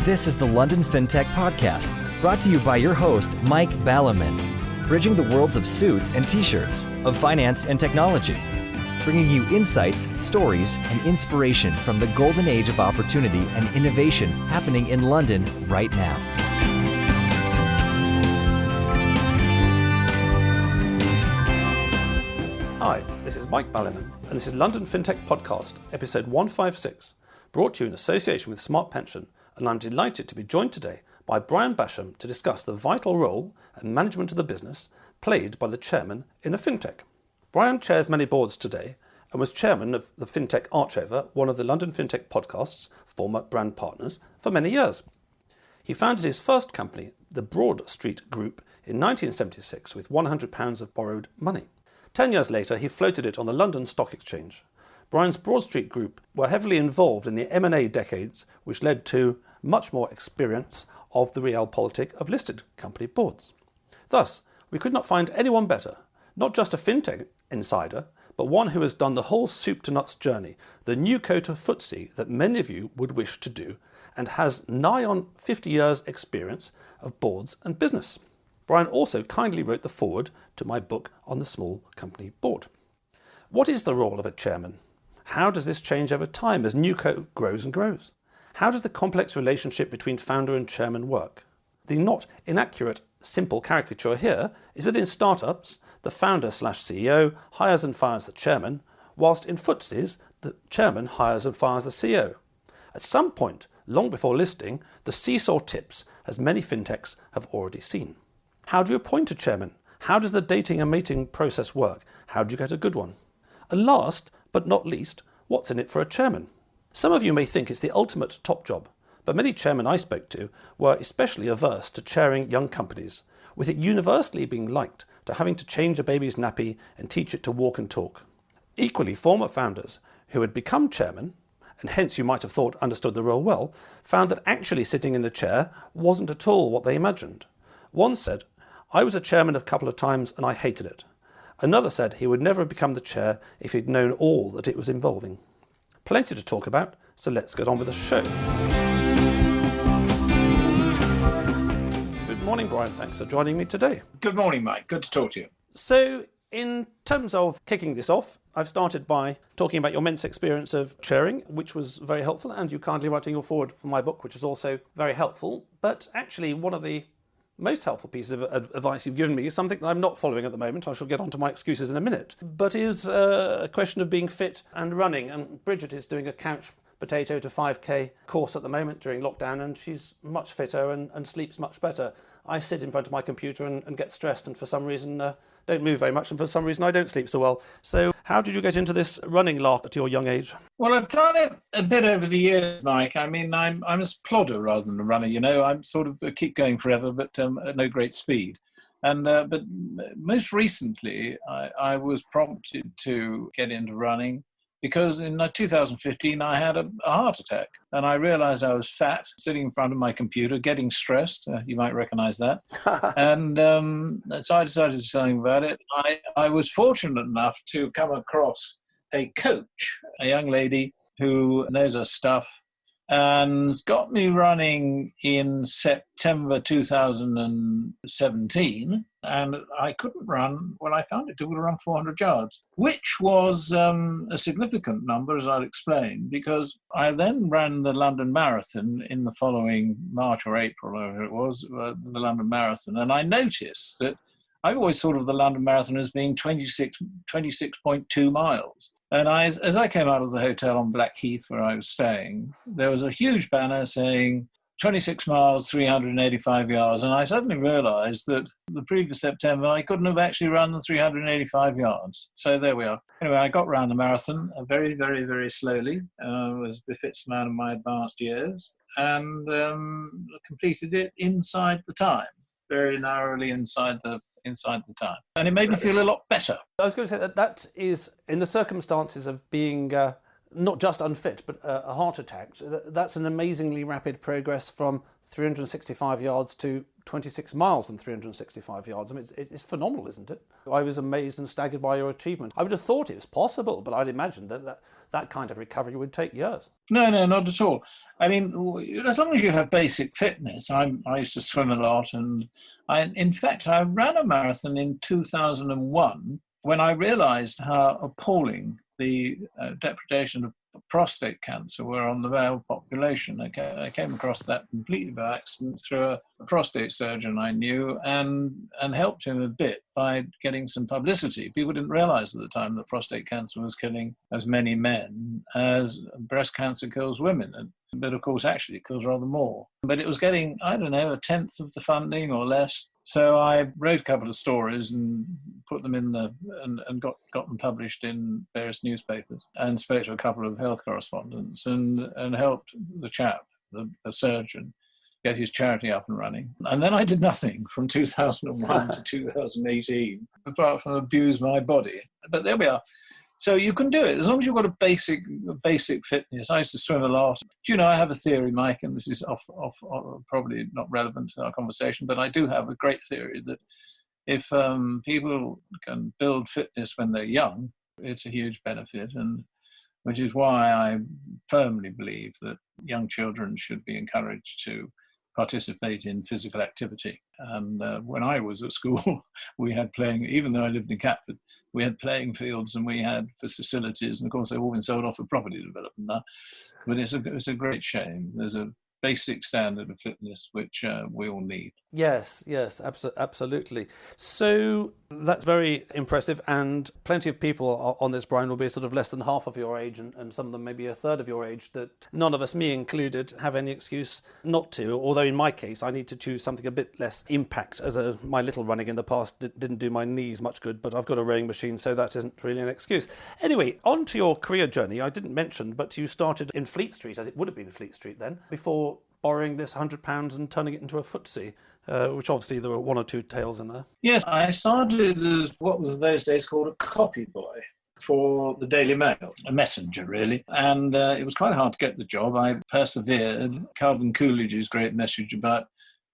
This is the London FinTech Podcast, brought to you by your host, Mike Balaman, bridging the worlds of suits and t-shirts, of finance and technology, bringing you insights, stories, and inspiration from the golden age of opportunity and innovation happening in London right now. Hi, this is Mike Balaman, and this is London FinTech Podcast, episode 156, brought to you in association with Smart Pension, and I'm delighted to be joined today by Brian Basham to discuss the vital role and management of the business played by the chairman in a fintech. Brian chairs many boards today and was chairman of the FinTech Archover, one of the London FinTech Podcast's former brand partners, for many years. He founded his first company, the Broad Street Group, in 1976 with £100 of borrowed money. 10 years later, he floated it on the London Stock Exchange. Brian's Broad Street Group were heavily involved in the M&A decades, which led to much more experience of the realpolitik of listed company boards. Thus, we could not find anyone better, not just a fintech insider, but one who has done the whole soup to nuts journey, the NewCo to FTSE that many of you would wish to do, and has nigh on 50 years' experience of boards and business. Brian also kindly wrote the foreword to my book on the small company board. What is the role of a chairman? How does this change over time as NewCo grows and grows? How does the complex relationship between founder and chairman work? The not inaccurate, simple caricature here is that in startups, the founder/CEO hires and fires the chairman, whilst in FTSEs, the chairman hires and fires the CEO. At some point, long before listing, the seesaw tips, as many fintechs have already seen. How do you appoint a chairman? How does the dating and mating process work? How do you get a good one? And last, but not least, what's in it for a chairman? Some of you may think it's the ultimate top job, but many chairmen I spoke to were especially averse to chairing young companies, with it universally being liked to having to change a baby's nappy and teach it to walk and talk. Equally, former founders who had become chairman, and hence you might have thought understood the role well, found that actually sitting in the chair wasn't at all what they imagined. One said, "I was a chairman a couple of times and I hated it." Another said he would never have become the chair if he'd known all that it was involving. Plenty to talk about, so let's get on with the show. Good morning, Brian. Thanks for joining me today. Good morning, Mike. Good to talk to you. So, in terms of kicking this off, I've started by talking about your immense experience of chairing, which was very helpful, and you kindly writing your foreword for my book, which is also very helpful. But actually, one of the most helpful piece of advice you've given me is something that I'm not following at the moment. I shall get onto my excuses in a minute. But is a question of being fit and running. And Bridget is doing a couch potato to 5K course at the moment during lockdown, and she's much fitter and sleeps much better. I sit in front of my computer and get stressed, and for some reason don't move very much, and for some reason I don't sleep so well. So how did you get into this running lark at your young age? Well, I've done it a bit over the years, Mike. I mean, I'm a plodder rather than a runner, you know. I'm sort of keep going forever, but at no great speed. And but most recently, I was prompted to get into running because in 2015 I had a heart attack, and I realized I was fat, sitting in front of my computer, getting stressed. You might recognize that. And so I decided to do something about it. I was fortunate enough to come across a coach, a young lady who knows her stuff, and got me running in September 2017. And I couldn't run when I found it. It would run 400 yards, which was a significant number, as I'll explain, because I then ran the London Marathon in the following March or April, whatever it was, the London Marathon. And I noticed that I've always thought of the London Marathon as being 26.2 miles. And as I came out of the hotel on Blackheath, where I was staying, there was a huge banner saying 26 miles, 385 yards. And I suddenly realized that the previous September, I couldn't have actually run the 385 yards. So there we are. Anyway, I got round the marathon very, very, very slowly, as befits a man of my advanced years, and completed it inside the time, very narrowly inside the time. And it made me feel a lot better. I was going to say that is, in the circumstances of being not just unfit, but a heart attack, that's an amazingly rapid progress from 365 yards to 26 miles and 365 yards. I mean, it's phenomenal, isn't it? I was amazed and staggered by your achievement. I would have thought it was possible, but I'd imagined that kind of recovery would take years. No, not at all. I mean, as long as you have basic fitness, I used to swim a lot, and in fact, I ran a marathon in 2001 when I realised how appalling the depredation of prostate cancer were on the male population. I came across that completely by accident through a prostate surgeon I knew, and helped him a bit by getting some publicity. People didn't realise at the time that prostate cancer was killing as many men as breast cancer kills women. But of course, actually, it kills rather more. But it was getting, I don't know, a tenth of the funding or less. So I wrote a couple of stories and put them in and got them published in various newspapers, and spoke to a couple of health correspondents and helped the chap, the surgeon, get his charity up and running. And then I did nothing from 2001 to 2018, apart from abuse my body. But there we are. So you can do it as long as you've got a basic fitness. I used to swim a lot. Do you know, I have a theory, Mike, and this is off probably not relevant to our conversation, but I do have a great theory that if people can build fitness when they're young, it's a huge benefit, and which is why I firmly believe that young children should be encouraged to participate in physical activity. And when I was at school, we had playing, even though I lived in Catford, we had playing fields and we had facilities, and of course they've all been sold off for property development now. But it's a great shame. There's a basic standard of fitness which we all need. Yes, absolutely. So that's very impressive, and plenty of people on this, Brian, will be sort of less than half of your age, and some of them maybe a third of your age, that none of us, me included, have any excuse not to. Although in my case, I need to choose something a bit less impact, as my little running in the past didn't do my knees much good, but I've got a rowing machine, so that isn't really an excuse. Anyway, on to your career journey. I didn't mention, but you started in Fleet Street, as it would have been Fleet Street then, before borrowing this £100 and turning it into a FTSE, which obviously there were one or two tales in there. Yes, I started as what was those days called a copy boy for the Daily Mail, a messenger really, and it was quite hard to get the job. I persevered. Calvin Coolidge's great message about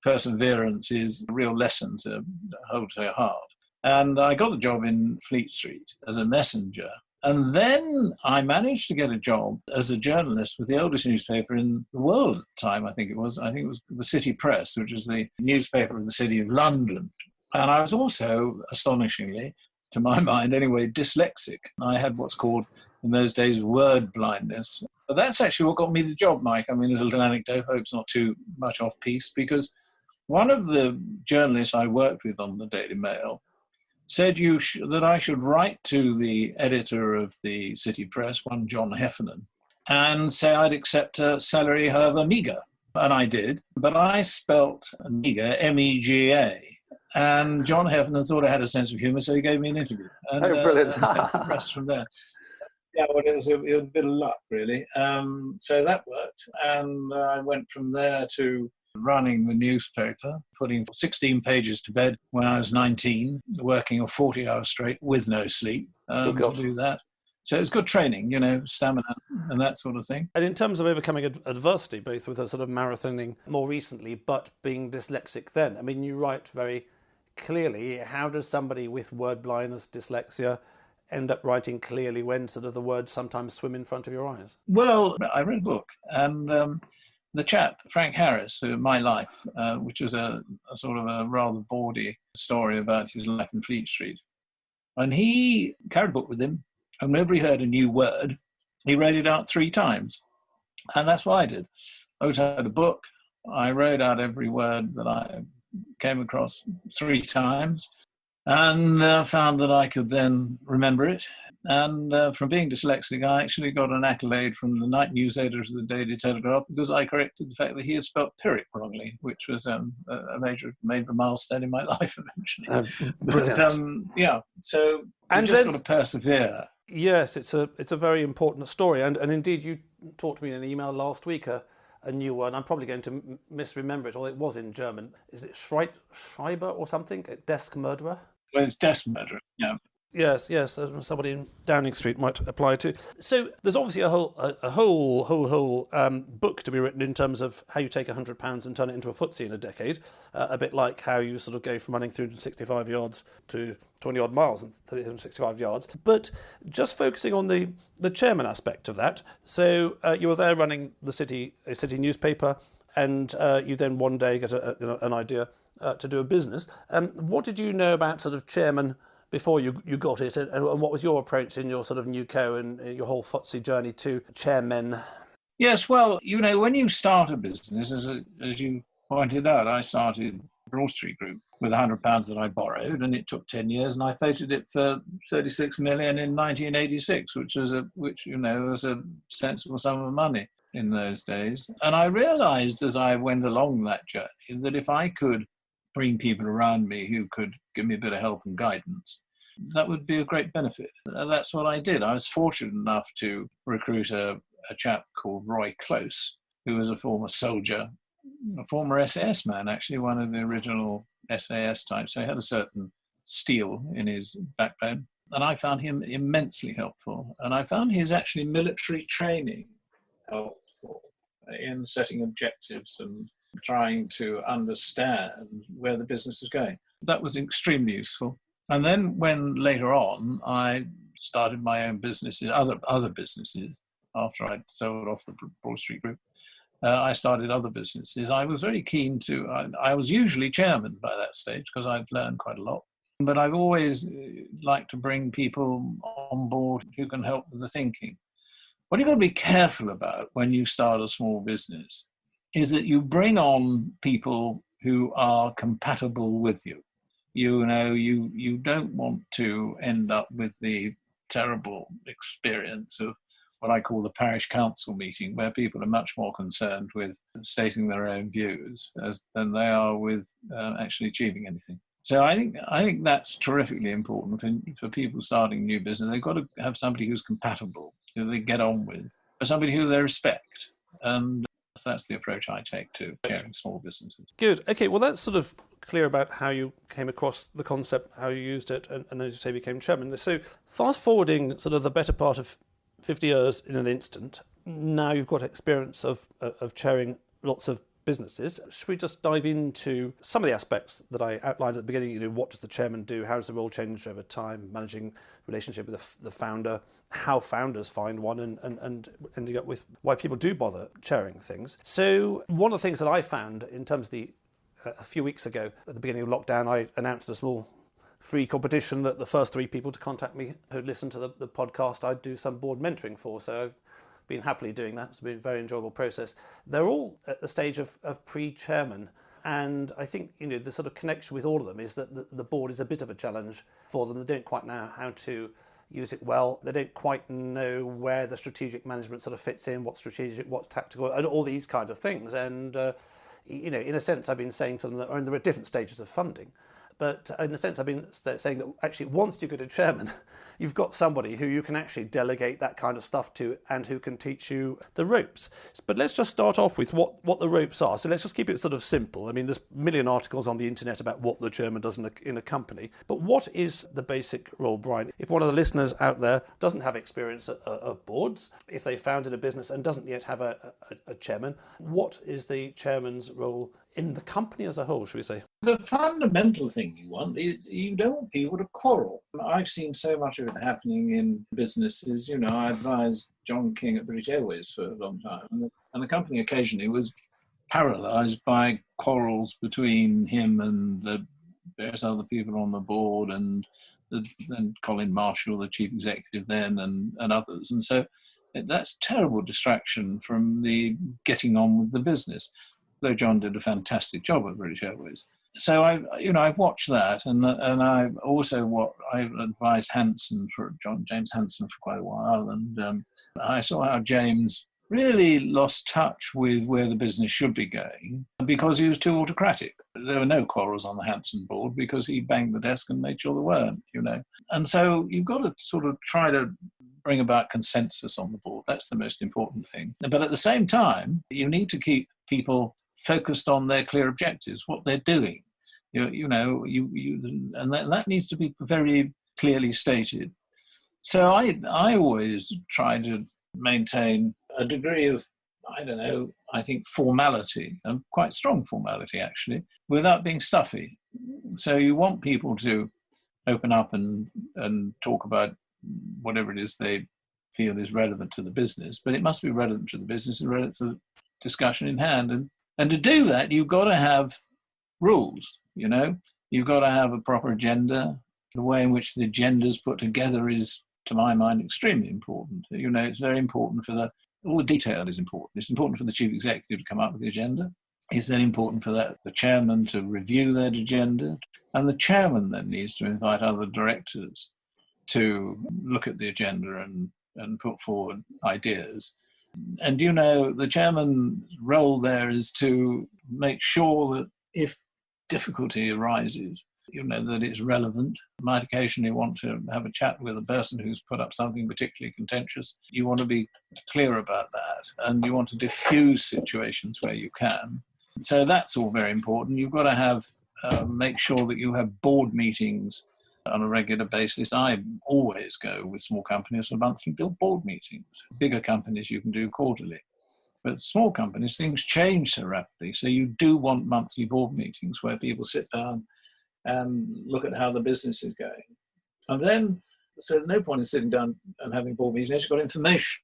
perseverance is a real lesson to hold to your heart. And I got the job in Fleet Street as a messenger. And then I managed to get a job as a journalist with the oldest newspaper in the world at the time, I think it was the City Press, which is the newspaper of the City of London. And I was also, astonishingly, to my mind anyway, dyslexic. I had what's called, in those days, word blindness. But that's actually what got me the job, Mike. I mean, there's a little anecdote, I hope it's not too much off piece, because one of the journalists I worked with on the Daily Mail said that I should write to the editor of the City Press, one John Heffernan, and say I'd accept a salary, however meagre. And I did, but I spelt meagre, M-E-G-A. And John Heffernan thought I had a sense of humour, so he gave me an interview. And, brilliant. The rest from there. Yeah, well, it was a bit of luck, really. So that worked. And I went from there to running the newspaper, putting 16 pages to bed when I was 19, working a 40 hours straight with no sleep to do that. So it was good training, stamina and that sort of thing. And in terms of overcoming adversity, both with a sort of marathoning more recently, but being dyslexic then, I mean, you write very clearly, how does somebody with word blindness, dyslexia, end up writing clearly when sort of the words sometimes swim in front of your eyes? Well, I read a book, and the chap, Frank Harris, My Life, which was a sort of a rather bawdy story about his life in Fleet Street. And he carried a book with him, and whenever he heard a new word, he read it out 3 times. And that's what I did. I always had a book. I wrote out every word that I came across 3 times, and found that I could then remember it. And from being dyslexic, I actually got an accolade from the night news editor of the Daily Telegraph because I corrected the fact that he had spelt Pyrrhic wrongly, which was a major milestone in my life eventually. Brilliant. So you just got to persevere. Yes, it's a very important story. And indeed, you taught me in an email last week a new word. I'm probably going to misremember it, although it was in German. Is it Schreiber or something? Desk murderer? Well, it's desk murderer, yeah. Yes, somebody in Downing Street might apply to. So there's obviously a whole book to be written in terms of how you take £100 and turn it into a FTSE in a decade, a bit like how you sort of go from running 365 yards to 20 odd miles and 365 yards. But just focusing on the chairman aspect of that. So you were there running a city newspaper, and you then one day get an idea to do a business. What did you know about sort of chairman before you got it, and what was your approach in your sort of NewCo and your whole FTSE journey to chairmen? Yes, well, when you start a business, as you pointed out, I started Broad Street Group with £100 that I borrowed, and it took 10 years, and I floated it for 36 million in 1986, which was a sensible sum of money in those days. And I realised as I went along that journey that if I could bring people around me who could give me a bit of help and guidance, that would be a great benefit. And that's what I did. I was fortunate enough to recruit a chap called Roy Close, who was a former soldier, a former SAS man, actually, one of the original SAS types. So he had a certain steel in his backbone. And I found him immensely helpful. And I found his actually military training helpful in setting objectives and trying to understand where the business is going. That was extremely useful. And then when later on I started my own businesses, other businesses, after I'd sold off the Broad Street Group, I started other businesses. I was very keen to, I was usually chairman by that stage because I'd learned quite a lot. But I've always liked to bring people on board who can help with the thinking. What you've got to be careful about when you start a small business is that you bring on people who are compatible with you. You don't want to end up with the terrible experience of what I call the parish council meeting, where people are much more concerned with stating their own views than they are with actually achieving anything. So I think that's terrifically important for people starting a new business. They've got to have somebody who's compatible, who they get on with, or somebody who they respect. And that's the approach I take to chairing small businesses. Good. Okay, well, that's sort of clear about how you came across the concept, how you used it, and then, as you say, became chairman. So fast forwarding sort of the better part of 50 years in an instant, now you've got experience of chairing lots of businesses. Should we just dive into some of the aspects that I outlined at the beginning? What does the chairman do? How does the role change over time? Managing relationship with the founder, how founders find one, and ending up with why people do bother chairing things. So one of the things that I found in terms of a few weeks ago, at the beginning of lockdown, I announced a small free competition that the first 3 people to contact me who listen to the podcast, I'd do some board mentoring for. So I've been happily doing that. It's been a very enjoyable process. They're all at the stage of pre-chairman. And I think, the sort of connection with all of them is that the board is a bit of a challenge for them. They don't quite know how to use it well. They don't quite know where the strategic management sort of fits in, what's strategic, what's tactical, and all these kind of things. And, in a sense, I've been saying to them that there are different stages of funding. But in a sense, I've been saying that actually once you get a chairman, you've got somebody who you can actually delegate that kind of stuff to and who can teach you the ropes. But let's just start off with what the ropes are. So let's just keep it sort of simple. I mean, there's a million articles on the internet about what the chairman does in a company. But what is the basic role, Brian? If one of the listeners out there doesn't have experience of boards, if they founded a business and doesn't yet have a chairman, what is the chairman's role in the company as a whole, should we say? The fundamental thing you want is you don't want people to quarrel. I've seen so much of it happening in businesses. I advised John King at British Airways for a long time, and the company occasionally was paralysed by quarrels between him and the various other people on the board, and Colin Marshall, the chief executive then, and others. And so that's terrible distraction from the getting on with the business, though John did a fantastic job at British Airways. So I've watched that, and I've also I've advised James Hansen for quite a while, and I saw how James really lost touch with where the business should be going because he was too autocratic. There were no quarrels on the Hansen board because he banged the desk and made sure there weren't, And so you've got to sort of try to bring about consensus on the board. That's the most important thing. But at the same time, you need to keep people focused on their clear objectives, what they're doing, and that needs to be very clearly stated. So I always try to maintain a degree of, I think formality, and quite strong formality actually, without being stuffy. So you want people to open up and talk about whatever it is they feel is relevant to the business, but it must be relevant to the business and relevant to the discussion in hand. And to do that, you've got to have rules, You've got to have a proper agenda. The way in which the agenda is put together is, to my mind, extremely important. It's very important all the detail is important. It's important for the chief executive to come up with the agenda. It's then important for the chairman to review that agenda. And the chairman then needs to invite other directors to look at the agenda and put forward ideas. And, the chairman's role there is to make sure that if difficulty arises, that it's relevant. You might occasionally want to have a chat with a person who's put up something particularly contentious. You want to be clear about that, and you want to diffuse situations where you can. So that's all very important. You've got to make sure that you have board meetings on a regular basis. I always go with small companies for monthly board meetings. Bigger companies you can do quarterly. But small companies, things change so rapidly. So you do want monthly board meetings where people sit down and look at how the business is going. And then, so no point in sitting down and having board meetings unless you've got information.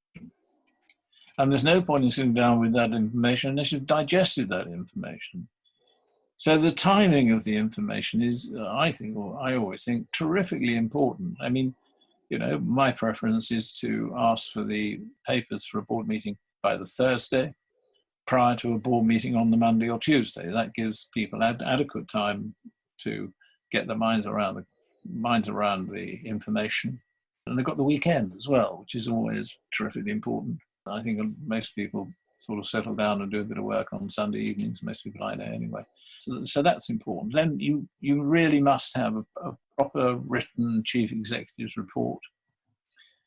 And there's no point in sitting down with that information unless you've digested that information. So the timing of the information is, I always think, terrifically important. I mean, my preference is to ask for the papers for a board meeting by the Thursday, prior to a board meeting on the Monday or Tuesday. That gives people adequate time to get their minds around the information. And they've got the weekend as well, which is always terrifically important. I think most people sort of settle down and do a bit of work on Sunday evenings, most people I know anyway. So that's important. Then you really must have a proper written chief executive's report.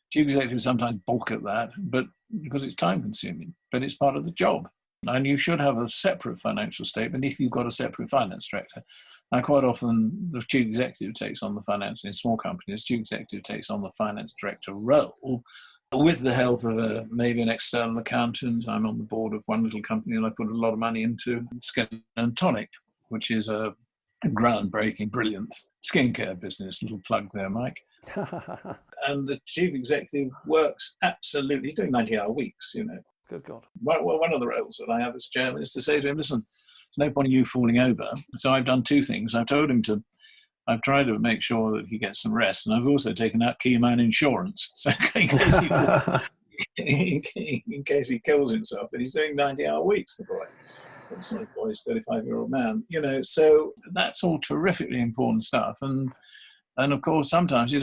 Chief executives sometimes balk at that, but because it's time consuming, but it's part of the job. And you should have a separate financial statement if you've got a separate finance director. Now, quite often the chief executive takes on the finance in small companies. Chief executive takes on the finance director role with the help of maybe an external accountant. I'm on the board of one little company and I put a lot of money into Skin and Tonic, which is a groundbreaking, brilliant skincare business. Little plug there, Mike. And the chief executive works absolutely, he's doing 90-hour weeks, Good God. Well, one of the roles that I have as chairman is to say to him, listen, there's no point in you falling over. So I've done two things. I've tried to make sure that he gets some rest, and I've also taken out key man insurance. So in case he kills himself, but he's doing 90-hour weeks, the boy. Sorry, boy, he's a 35-year-old man. So that's all terrifically important stuff. And of course, sometimes he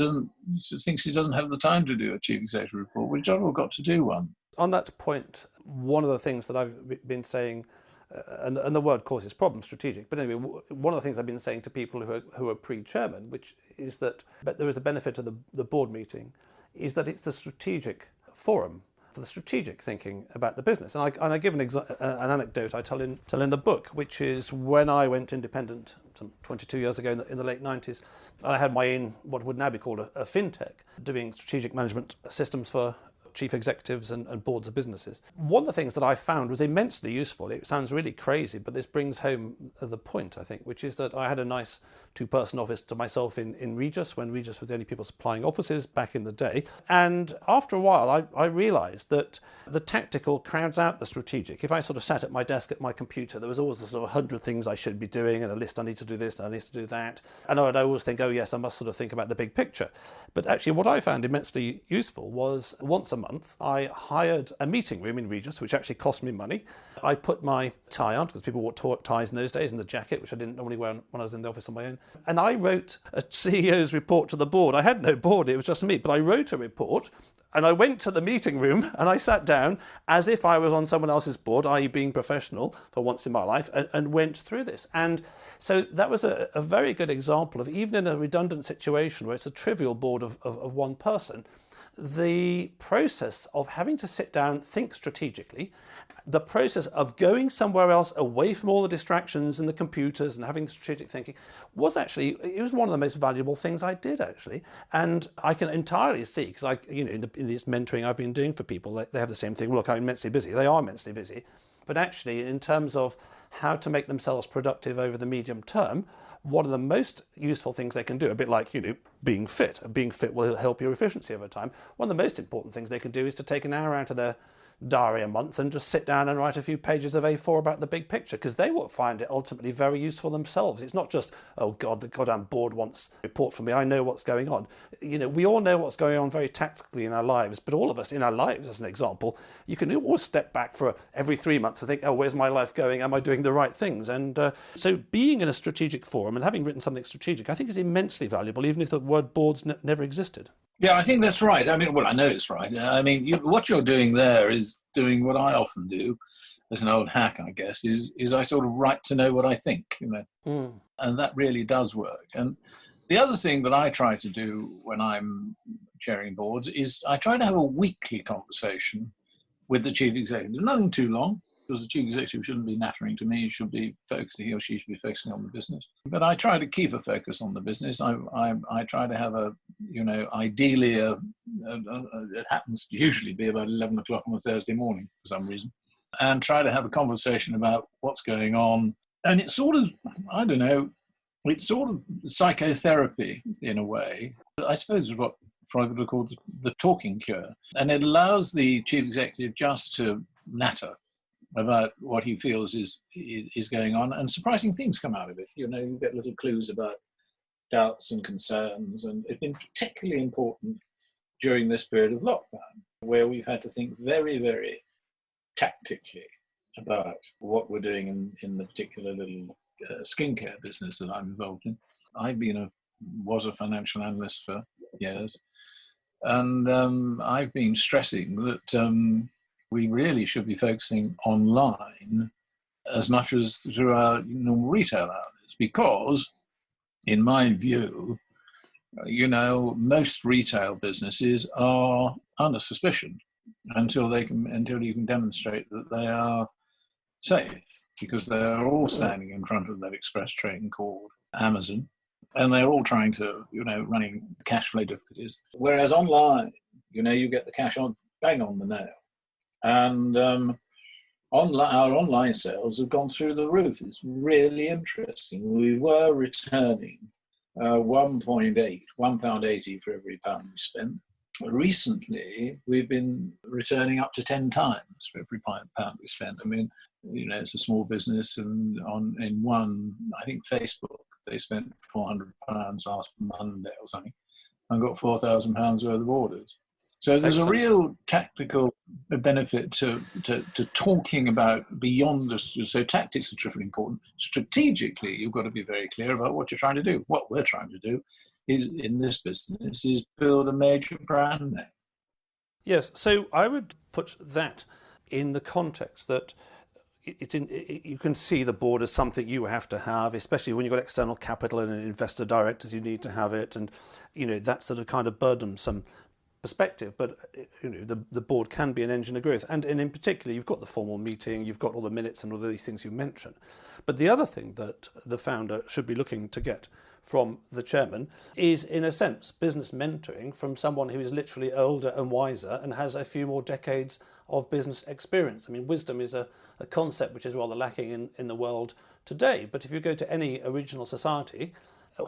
thinks he doesn't have the time to do a chief executive report. We've got to do one. On that point, one of the things that I've been saying, and the word causes problems, strategic, but anyway, one of the things I've been saying to people who are pre-chairman, which is that there is a benefit of the board meeting, is that it's the strategic forum for the strategic thinking about the business. And I give an anecdote I tell in the book, which is when I went independent some 22 years ago in the late 90s, I had my own, what would now be called a fintech, doing strategic management systems for chief executives and boards of businesses. One of the things that I found was immensely useful. It sounds really crazy, but this brings home the point, I think, which is that I had a nice two-person office to myself in Regis, when Regis was the only people supplying offices back in the day. And after a while, I realised that the tactical crowds out the strategic. If I sort of sat at my desk at my computer, there was always a sort of 100 things I should be doing, and a list, I need to do this, and I need to do that. And I'd always think, oh yes, I must sort of think about the big picture. But actually what I found immensely useful was once a month, I hired a meeting room in Regis, which actually cost me money. I put my tie on, because people wore ties in those days, and the jacket, which I didn't normally wear when I was in the office on my own. And I wrote a CEO's report to the board. I had no board, it was just me, but I wrote a report, and I went to the meeting room and I sat down as if I was on someone else's board, i.e. being professional for once in my life, and went through this. And so that was a very good example of, even in a redundant situation where it's a trivial board of one person, the process of having to sit down, think strategically, the process of going somewhere else away from all the distractions and the computers and having strategic thinking was actually, it was one of the most valuable things I did actually. And I can entirely see, because in this mentoring I've been doing for people, they have the same thing. Look, I'm immensely busy. They are immensely busy. But actually, in terms of how to make themselves productive over the medium term, one of the most useful things they can do, a bit like, being fit. Being fit will help your efficiency over time. One of the most important things they can do is to take an hour out of their diary a month and just sit down and write a few pages of A4 about the big picture, because they will find it ultimately very useful themselves. It's not just, oh God, the goddamn board wants a report from me, I know what's going on. We all know what's going on very tactically in our lives, but all of us in our lives, as an example, you can always step back for every 3 months and think, oh, where's my life going? Am I doing the right things? And so being in a strategic forum and having written something strategic, I think is immensely valuable, even if the word boards never existed. Yeah, I think that's right. I know it's right. What you're doing there is doing what I often do, as an old hack, I guess, is I sort of write to know what I think, and that really does work. And the other thing that I try to do when I'm chairing boards is I try to have a weekly conversation with the chief executive. Nothing too long, because the chief executive shouldn't be nattering to me. He should be focusing, he or she should be focusing on the business. But I try to keep a focus on the business. I try to have ideally, it happens to usually be about 11 o'clock on a Thursday morning for some reason, and try to have a conversation about what's going on. And it's sort of, it's sort of psychotherapy in a way. I suppose it's what Freud would have called the talking cure. And it allows the chief executive just to natter about what he feels is going on, and surprising things come out of it. You get little clues about doubts and concerns, and it's been particularly important during this period of lockdown, where we've had to think very, very tactically about what we're doing in the particular little skincare business that I'm involved in. I've was a financial analyst for years, and I've been stressing that we really should be focusing online as much as through our normal retail outlets, because, in my view, most retail businesses are under suspicion until you can demonstrate that they are safe, because they're all standing in front of that express train called Amazon, and they're all trying to, running cash flow difficulties. Whereas online, you get the cash bang on the nail. And our online sales have gone through the roof. It's really interesting. We were returning £1.80 for every pound we spent. Recently, we've been returning up to 10 times for every pound we spent. It's a small business, and in Facebook, they spent £400 last Monday or something, and got £4,000 worth of orders. So there's a real tactical benefit to talking about beyond this. So tactics are terrifically important. Strategically, you've got to be very clear about what you're trying to do. What we're trying to do is, in this business, is build a major brand name. Yes, so I would put that in the context that you can see the board as something you have to have, especially when you've got external capital and investor directors, you need to have it. And, that sort of kind of burdensome perspective, but the board can be an engine of growth, and in particular you've got the formal meeting, you've got all the minutes and all these things you mentioned. But the other thing that the founder should be looking to get from the chairman is, in a sense, business mentoring from someone who is literally older and wiser and has a few more decades of business experience. Wisdom is a concept which is rather lacking in the world today, but if you go to any original society,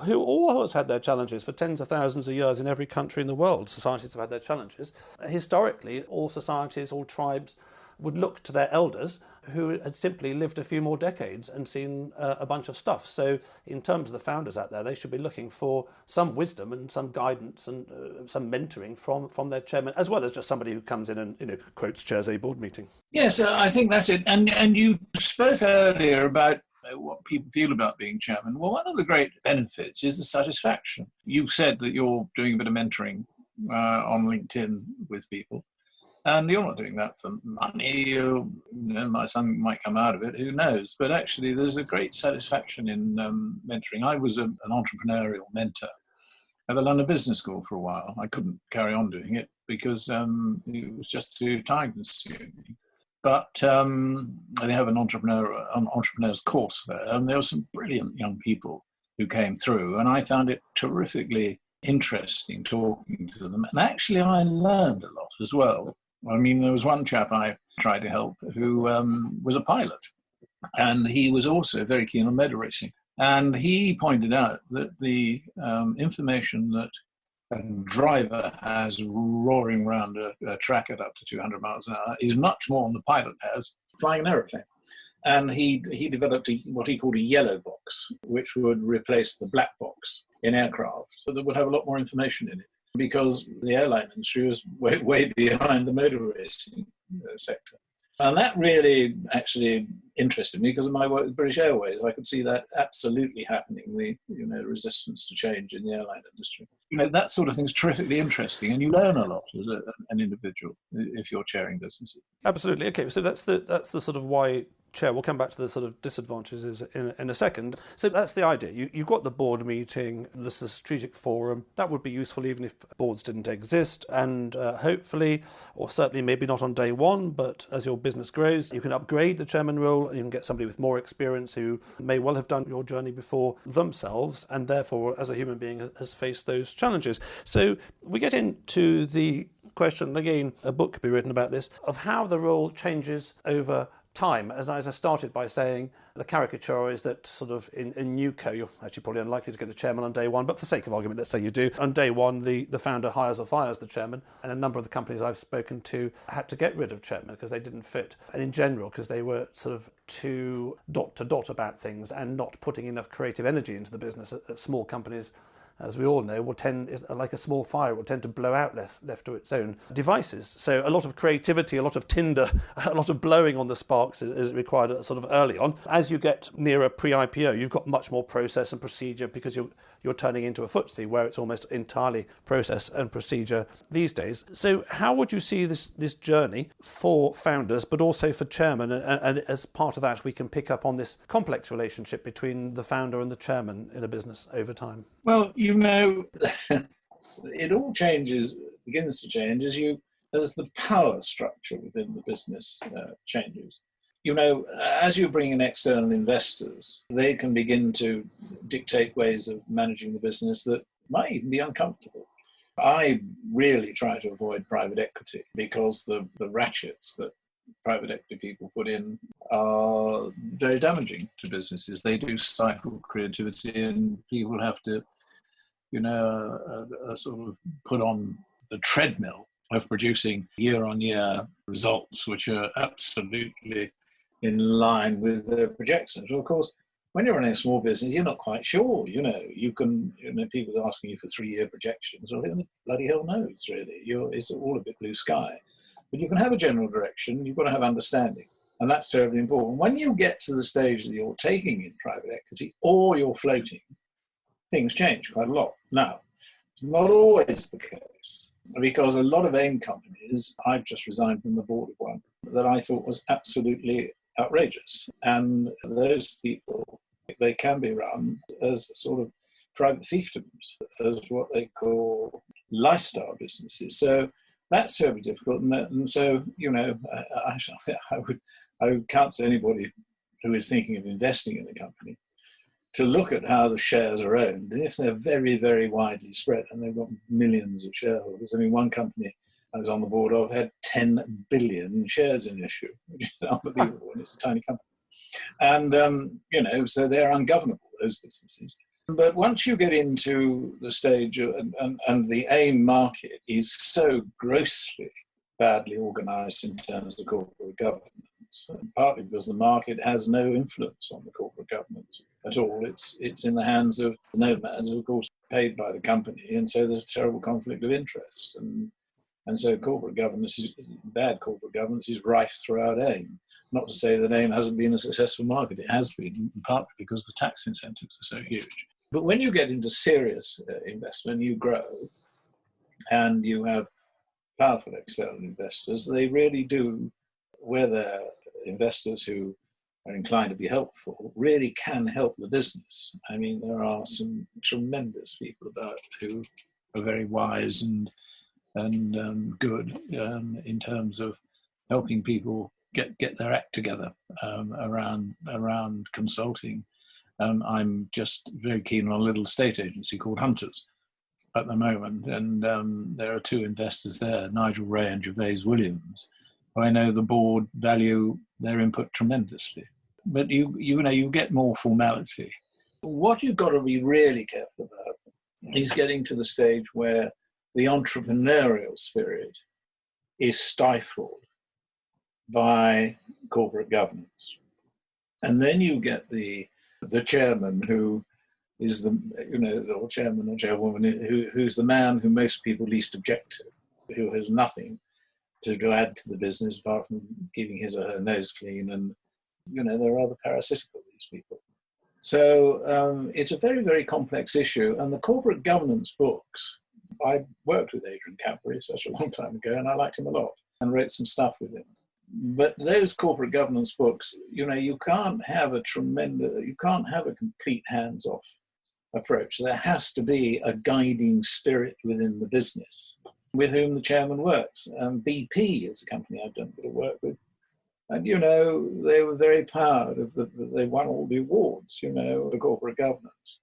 who always had their challenges for tens of thousands of years in every country in the world. Societies have had their challenges. Historically, all societies, all tribes would look to their elders who had simply lived a few more decades and seen a bunch of stuff. So in terms of the founders out there, they should be looking for some wisdom and some guidance and some mentoring from their chairman, as well as just somebody who comes in and, quotes, chairs a board meeting. Yes, I think that's it. And you spoke earlier about what people feel about being chairman. Well, one of the great benefits is the satisfaction. You've said that you're doing a bit of mentoring on LinkedIn with people, and you're not doing that for money. Something might come out of it, who knows? But actually, there's a great satisfaction in mentoring. I was an entrepreneurial mentor at the London Business School for a while. I couldn't carry on doing it because it was just too time consuming. But they have an entrepreneur's course there, and there were some brilliant young people who came through, and I found it terrifically interesting talking to them. And actually, I learned a lot as well. I mean, there was one chap I tried to help who was a pilot, and he was also very keen on motor racing. And he pointed out that the information that a driver has roaring around a track at up to 200 miles an hour is much more than the pilot has flying an aeroplane. And he developed what he called a yellow box, which would replace the black box in aircraft, so that would have a lot more information in it, because the airline industry was way behind the motor racing sector. And that really actually interested me because of my work with British Airways. I could see that absolutely happening, the resistance to change in the airline industry. That sort of thing is terrifically interesting, and you learn a lot as an individual if you're chairing businesses. Absolutely. Okay, so that's the sort of why chair. We'll come back to the sort of disadvantages in a second. So that's the idea. You've got the board meeting, the strategic forum. That would be useful even if boards didn't exist. And hopefully, or certainly maybe not on day one, but as your business grows, you can upgrade the chairman role and you can get somebody with more experience who may well have done your journey before themselves and therefore, as a human being, has faced those challenges. So we get into the question, again, a book could be written about this, of how the role changes over time. As I started by saying, the caricature is that sort of in NewCo, you're actually probably unlikely to get a chairman on day one, but for sake of argument, let's say you do. On day one, the founder hires or fires the chairman, and a number of the companies I've spoken to had to get rid of chairmen because they didn't fit. And in general, because they were sort of too dot to dot about things and not putting enough creative energy into the business. At small companies, as we all know, will tend, like a small fire, will tend to blow out left to its own devices. So a lot of creativity, a lot of tinder, a lot of blowing on the sparks is required sort of early on. As you get nearer pre-IPO, you've got much more process and procedure because you're turning into a FTSE where it's almost entirely process and procedure these days. So how would you see this journey for founders, but also for chairmen? And as part of that, we can pick up on this complex relationship between the founder and the chairman in a business over time. Well, it all begins to change as the power structure within the business changes. As you bring in external investors, they can begin to dictate ways of managing the business that might even be uncomfortable. I really try to avoid private equity because the ratchets that private equity people put in are very damaging to businesses. They do stifle creativity, and people have to sort of put on the treadmill of producing year-on-year results which are absolutely in line with the projections. Well, of course, when you're running a small business, you're not quite sure. People are asking you for 3-year projections. Well, who the bloody hell knows, really? It's all a bit blue sky. But you can have a general direction. You've got to have understanding. And that's terribly important. When you get to the stage that you're taking in private equity or you're floating, things change quite a lot. Now, it's not always the case, because a lot of AIM companies, I've just resigned from the board of one, that I thought was absolutely outrageous. And those people, they can be run as sort of private fiefdoms, as what they call lifestyle businesses. So that's terribly difficult. And so, I would counsel anybody who is thinking of investing in a company to look at how the shares are owned. And if they're very, very widely spread and they've got millions of shareholders, I mean, one company I was on the board of had 10 billion shares in issue, which is unbelievable, and it's a tiny company. And, so they're ungovernable, those businesses. But once you get into the stage, and the AIM market is so grossly badly organized in terms of corporate governance, partly because the market has no influence on the corporate governance at all. It's in the hands of nomads, of course, paid by the company, and so there's a terrible conflict of interest. And so bad corporate governance is rife throughout AIM. Not to say that AIM hasn't been a successful market. It has been, partly because the tax incentives are so huge. But when you get into serious investment, you grow, and you have powerful external investors. They really do, where they're investors who are inclined to be helpful, really can help the business. I mean, there are some tremendous people about who are very wise and good in terms of helping people get their act together around consulting. I'm just very keen on a little estate agency called Hunters at the moment, and there are two investors there, Nigel Ray and Gervase Williams, who I know the board value their input tremendously. But you get more formality. What you've got to be really careful about is getting to the stage where the entrepreneurial spirit is stifled by corporate governance. And then you get the chairman who is or chairman or chairwoman who's the man who most people least object to, who has nothing to add to the business apart from keeping his or her nose clean. And, they're rather parasitical, these people. So it's a very, very complex issue. And the corporate governance books, I worked with Adrian Cadbury such a long time ago, and I liked him a lot and wrote some stuff with him. But those corporate governance books, you can't have a complete hands-off approach. There has to be a guiding spirit within the business with whom the chairman works. BP is a company I've done a bit of work with. And, they were very proud of they won all the awards, the corporate governance.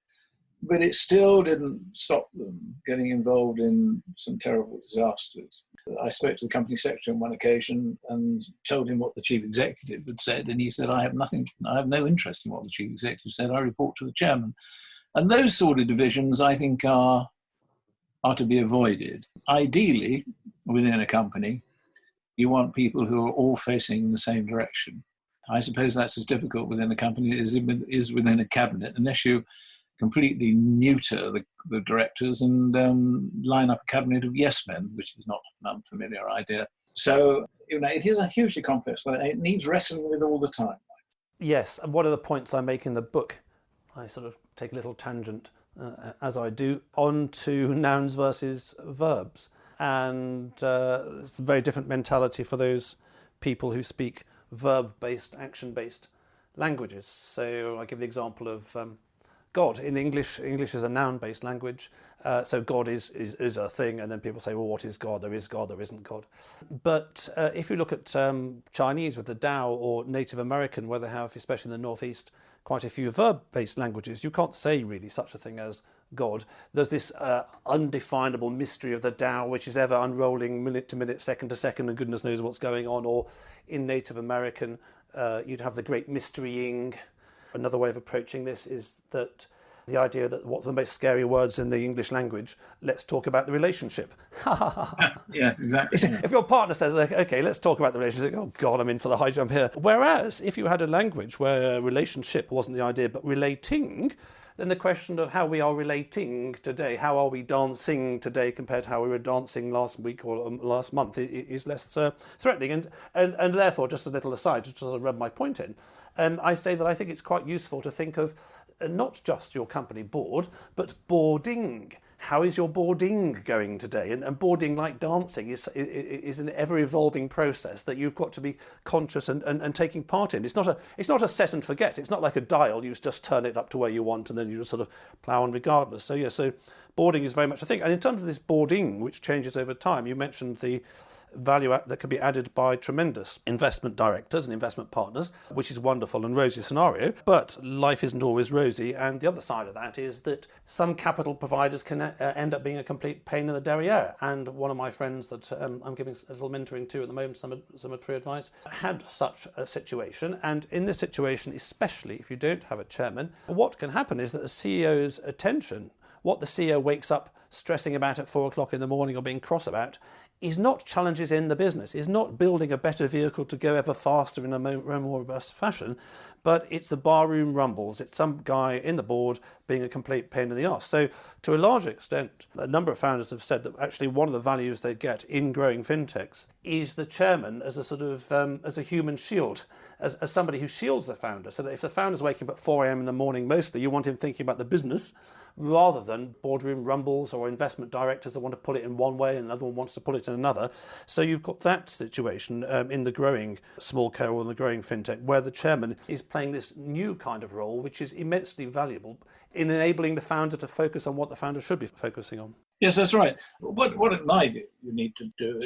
But it still didn't stop them getting involved in some terrible disasters. I spoke to the company secretary on one occasion and told him what the chief executive had said. And he said, I have no interest in what the chief executive said. I report to the chairman. And those sort of divisions, I think, are to be avoided. Ideally, within a company, you want people who are all facing in the same direction. I suppose that's as difficult within a company as it is within a cabinet, unless you completely neuter the directors and line up a cabinet of yes men, which is not an unfamiliar idea. So, it is a hugely complex, but it needs wrestling with all the time. Yes, and one of the points I make in the book, I sort of take a little tangent, as I do, onto nouns versus verbs. And it's a very different mentality for those people who speak verb-based, action-based languages. So I give the example of God. In English is a noun-based language. So God is a thing, and then people say, well, what is God? There is God, there isn't God. But if you look at Chinese with the Tao, or Native American, where they have, especially in the Northeast, quite a few verb-based languages, you can't say really such a thing as God. There's this undefinable mystery of the Tao, which is ever unrolling minute to minute, second to second, and goodness knows what's going on. Or in Native American, you'd have the great mysterying. Another way of approaching this is that the idea that what are the most scary words in the English language? Let's talk about the relationship. Yes, exactly. If your partner says, okay, let's talk about the relationship, oh God, I'm in for the high jump here. Whereas if you had a language where relationship wasn't the idea, but relating, then the question of how we are relating today, how are we dancing today compared to how we were dancing last week or last month is less threatening. And therefore, just a little aside, just to rub my point in, I say that I think it's quite useful to think of not just your company board, but boarding. How is your boarding going today? And boarding, like dancing, is an ever-evolving process that you've got to be conscious and taking part in. It's not a set and forget. It's not like a dial. You just turn it up to where you want and then you just sort of plough on regardless. So boarding is very much a thing. And in terms of this boarding, which changes over time, you mentioned the value that could be added by tremendous investment directors and investment partners, which is wonderful and rosy scenario. But life isn't always rosy, and the other side of that is that some capital providers can end up being a complete pain in the derriere. And one of my friends that I'm giving a little mentoring to at the moment, some free advice, had such a situation. And in this situation, especially if you don't have a chairman, what can happen is that the CEO's attention, what the CEO wakes up stressing about at 4 o'clock in the morning or being cross about, is not challenges in the business, is not building a better vehicle to go ever faster in a more robust fashion, but it's the barroom rumbles. It's some guy in the board being a complete pain in the arse. So to a large extent, a number of founders have said that actually one of the values they get in growing fintechs is the chairman as a sort of as a human shield, as somebody who shields the founder, so that if the founder's waking up at 4 a.m. in the morning, mostly you want him thinking about the business rather than boardroom rumbles or investment directors that want to pull it in one way and another one wants to pull it in another. So you've got that situation in the growing small co or the growing fintech, where the chairman is playing this new kind of role, which is immensely valuable in enabling the founder to focus on what the founder should be focusing on. Yes, that's right. What in my view you need to do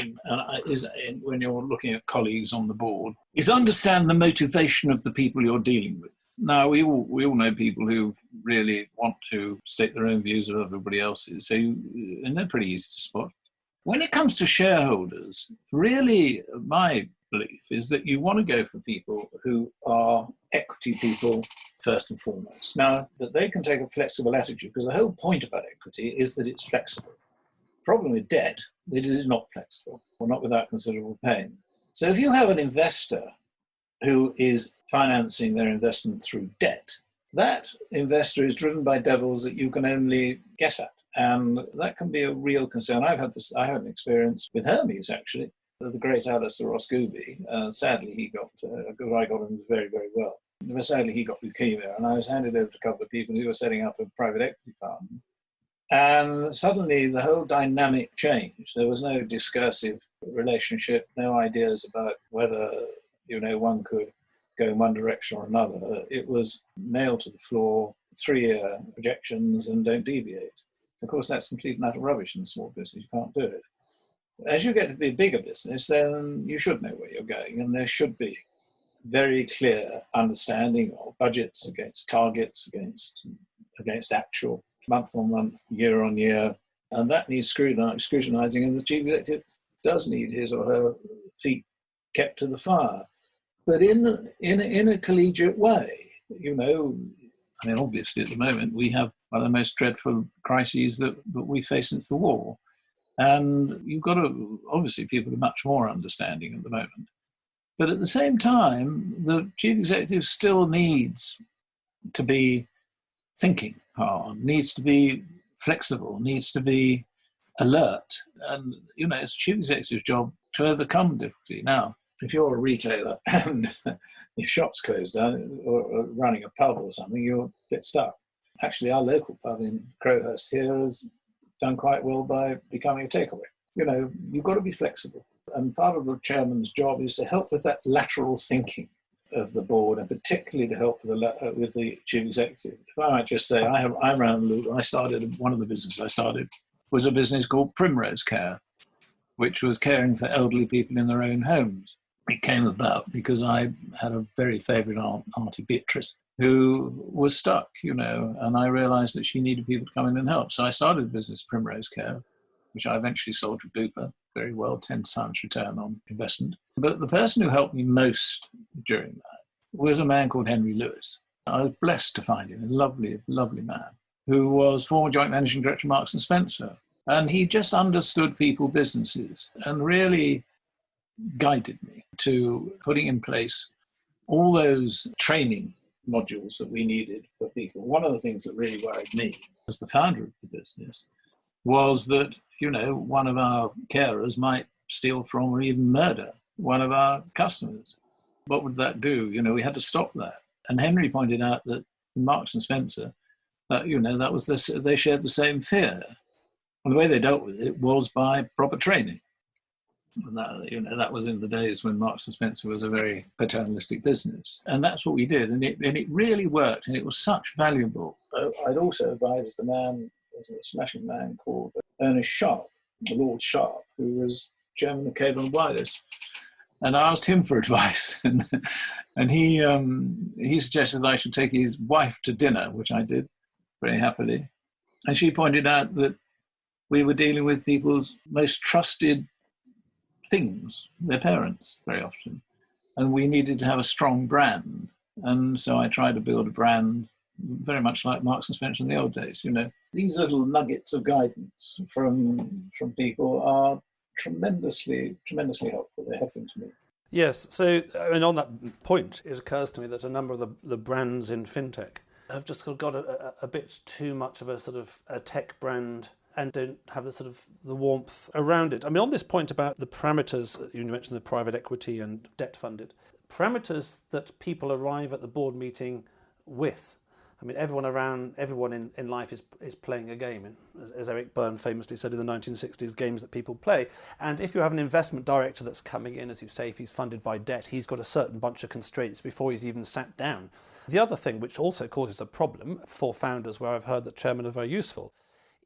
when you're looking at colleagues on the board is understand the motivation of the people you're dealing with. Now, we all know people who really want to state their own views of everybody else's, and they're pretty easy to spot. When it comes to shareholders, really my belief is that you want to go for people who are equity people first and foremost. Now, that they can take a flexible attitude, because the whole point about equity is that it's flexible. The problem with debt, it is not flexible, or not without considerable pain. So if you have an investor who is financing their investment through debt, that investor is driven by devils that you can only guess at. And that can be a real concern. I had an experience with Hermes, actually, the great Alistair Ross-Gooby. Sadly, he got, I got him very, very well. But sadly, he got leukemia, and I was handed over to a couple of people who were setting up a private equity fund. And suddenly the whole dynamic changed. There was no discursive relationship, no ideas about whether, one could go in one direction or another. It was nailed to the floor, 3-year projections, and don't deviate. Of course, that's complete and utter rubbish in a small business. You can't do it. As you get to be a bigger business, then you should know where you're going, and there should be very clear understanding of budgets against targets, against actual month-on-month, year-on-year, and that needs scrutinizing, and the chief executive does need his or her feet kept to the fire, but in a collegiate way. Obviously at the moment we have one of the most dreadful crises that we face since the war, and you've got to, obviously people are much more understanding at the moment. But at the same time, the chief executive still needs to be thinking hard, needs to be flexible, needs to be alert. And, it's the chief executive's job to overcome difficulty. Now, if you're a retailer and your shop's closed down or running a pub or something, you'll get stuck. Actually, our local pub in Crowhurst here has done quite well by becoming a takeaway. You've got to be flexible. And part of the chairman's job is to help with that lateral thinking of the board, and particularly to help with the chief executive. If I might just say, I ran the loop. One of the businesses I started was a business called Primrose Care, which was caring for elderly people in their own homes. It came about because I had a very favourite aunt, Auntie Beatrice, who was stuck, and I realised that she needed people to come in and help. So I started the business Primrose Care, which I eventually sold to Bupa very well, 10 times return on investment. But the person who helped me most during that was a man called Henry Lewis. I was blessed to find him, a lovely, lovely man, who was former joint managing director of Marks and Spencer. And he just understood people, businesses, and really guided me to putting in place all those training modules that we needed for people. One of the things that really worried me as the founder of the business was that, one of our carers might steal from or even murder one of our customers. What would that do? We had to stop that. And Henry pointed out that in Marks and Spencer, that was they shared the same fear. And the way they dealt with it was by proper training. And that was in the days when Marks and Spencer was a very paternalistic business. And that's what we did. And it really worked. And it was such valuable. I'd also advised a man, a smashing man called Ernest Sharp, Lord Sharp, who was chairman of Cable and Wireless. And I asked him for advice. and he suggested that I should take his wife to dinner, which I did very happily. And she pointed out that we were dealing with people's most trusted things, their parents, very often. And we needed to have a strong brand. And so I tried to build a brand very much like Marks and Spencer in the old days. These little nuggets of guidance from people are tremendously helpful. They're helping to me. Yes. So, on that point, it occurs to me that a number of the brands in fintech have just got a bit too much of a sort of a tech brand and don't have the sort of the warmth around it. I mean, on this point about the parameters, you mentioned the private equity and debt funded, parameters that people arrive at the board meeting with. I mean, everyone in life is playing a game. And as Eric Byrne famously said in the 1960s, games that people play. And if you have an investment director that's coming in, as you say, if he's funded by debt, he's got a certain bunch of constraints before he's even sat down. The other thing, which also causes a problem for founders, where I've heard that chairmen are very useful,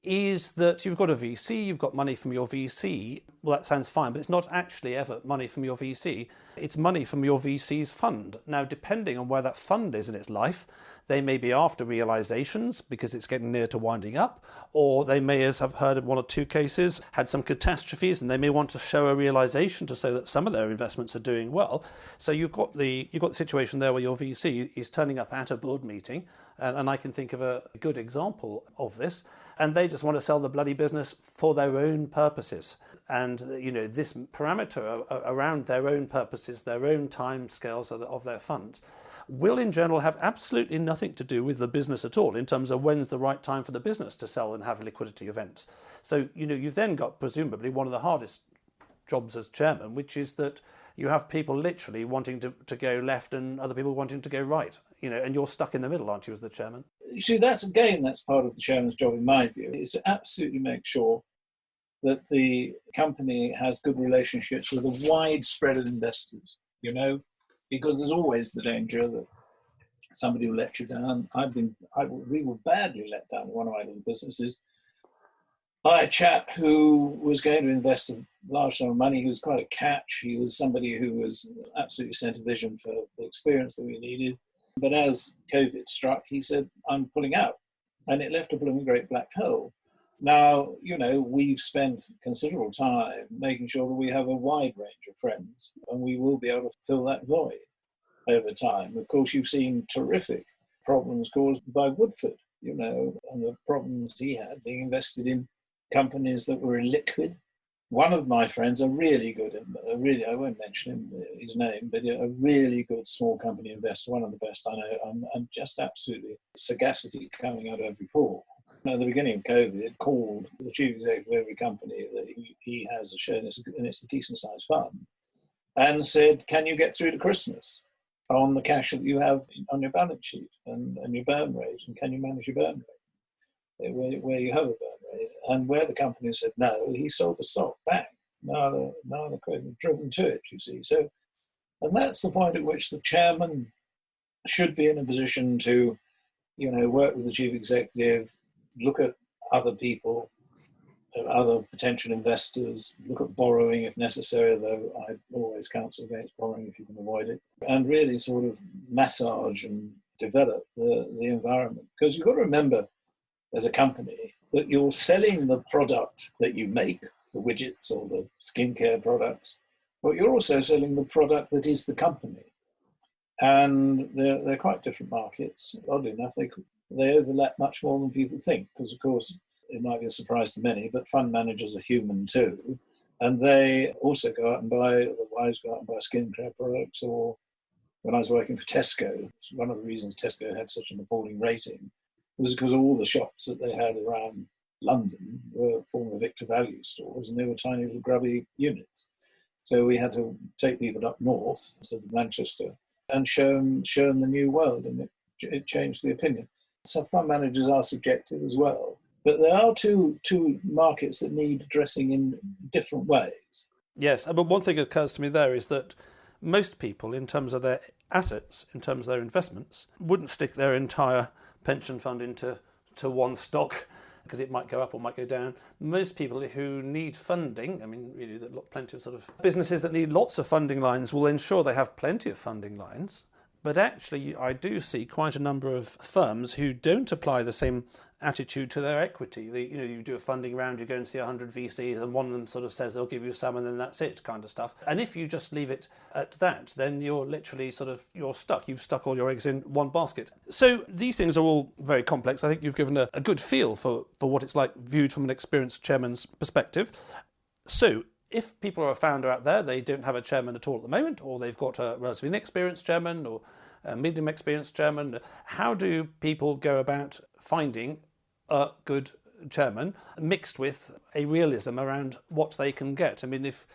is that you've got a VC, you've got money from your VC. Well, that sounds fine, but it's not actually ever money from your VC. It's money from your VC's fund. Now, depending on where that fund is in its life, they may be after realizations because it's getting near to winding up, or they may, as I've heard in one or two cases, had some catastrophes and they may want to show a realization to show that some of their investments are doing well. So you've got the situation there where your VC is turning up at a board meeting, and I can think of a good example of this, and they just want to sell the bloody business for their own purposes. And, this parameter around their own purposes, their own time scales of their funds, will in general have absolutely nothing to do with the business at all in terms of when's the right time for the business to sell and have liquidity events. So, you've then got presumably one of the hardest jobs as chairman, which is that you have people literally wanting to go left and other people wanting to go right, and you're stuck in the middle, aren't you, as the chairman? You see, that's part of the chairman's job, in my view, is to absolutely make sure that the company has good relationships with a wide spread of investors, because there's always the danger that somebody will let you down. We were badly let down in one of my little businesses by a chap who was going to invest a large sum of money. He was quite a catch. He was somebody who was absolutely sent a vision for the experience that we needed. But as COVID struck, he said, I'm pulling out. And it left a blooming great black hole. Now, we've spent considerable time making sure that we have a wide range of friends, and we will be able to fill that void over time. Of course, you've seen terrific problems caused by Woodford, and the problems he had being invested in companies that were illiquid. One of my friends, I won't mention his name, but a really good small company investor, one of the best I know, and just absolutely sagacity coming out of every pore. At the beginning of COVID, called the chief executive of every company that he has a share in, and it's a decent-sized fund, and said, can you get through to Christmas on the cash that you have on your balance sheet and your burn rate, and can you manage your burn rate where you have a burn rate? And where the company said no, he sold the stock back. Now the driven to it, you see. So, and that's the point at which the chairman should be in a position to, work with the chief executive, look at other people, other potential investors, look at borrowing if necessary, though I always counsel against borrowing if you can avoid it, and really sort of massage and develop the environment. Because you've got to remember, as a company, that you're selling the product that you make, the widgets or the skincare products, but you're also selling the product that is the company. And they're quite different markets. Oddly enough, they overlap much more than people think, because, of course, it might be a surprise to many, but fund managers are human too. And they also go out and the wives go out and buy skincare products. Or when I was working for Tesco, one of the reasons Tesco had such an appalling rating was because all the shops that they had around London were former Victor Value stores, and they were tiny little grubby units. So we had to take people up north, so Manchester, and show them the new world, and it changed the opinion. So fund managers are subjective as well. But there are two markets that need addressing in different ways. Yes, but one thing that occurs to me there is that most people, in terms of their assets, in terms of their investments, wouldn't stick their entire pension fund into one stock, because it might go up or might go down. Most people who need funding, there are plenty of sort of businesses that need lots of funding lines, will ensure they have plenty of funding lines. But actually, I do see quite a number of firms who don't apply the same attitude to their equity. You do a funding round, you go and see 100 VCs, and one of them sort of says they'll give you some, and then that's it, kind of stuff. And if you just leave it at that, then you're literally you're stuck. You've stuck all your eggs in one basket. So these things are all very complex. I think you've given a good feel for what it's like viewed from an experienced chairman's perspective. So if people are a founder out there, they don't have a chairman at all at the moment, or they've got a relatively inexperienced chairman or a medium experienced chairman, how do people go about finding a good chairman mixed with a realism around what they can get? I mean, if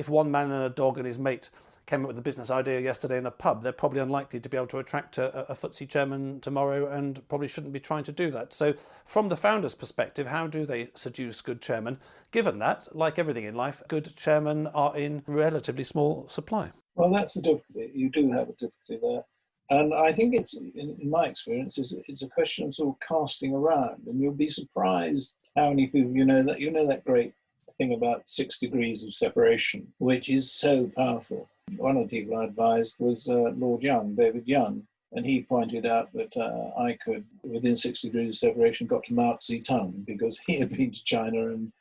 one man and a dog and his mate came up with a business idea yesterday in a pub, they're probably unlikely to be able to attract a FTSE chairman tomorrow, and probably shouldn't be trying to do that. So from the founder's perspective, how do they seduce good chairmen, given that, like everything in life, good chairmen are in relatively small supply? Well, that's the difficulty. You do have a difficulty there. And I think it's, in my experience, it's a question of sort of casting around, and you'll be surprised how many people that great thing about 6 degrees of separation, which is so powerful. One of the people I advised was Lord Young, David Young, and he pointed out that I could, within 6 degrees of separation, got to Mao Zedong because he had been to China, and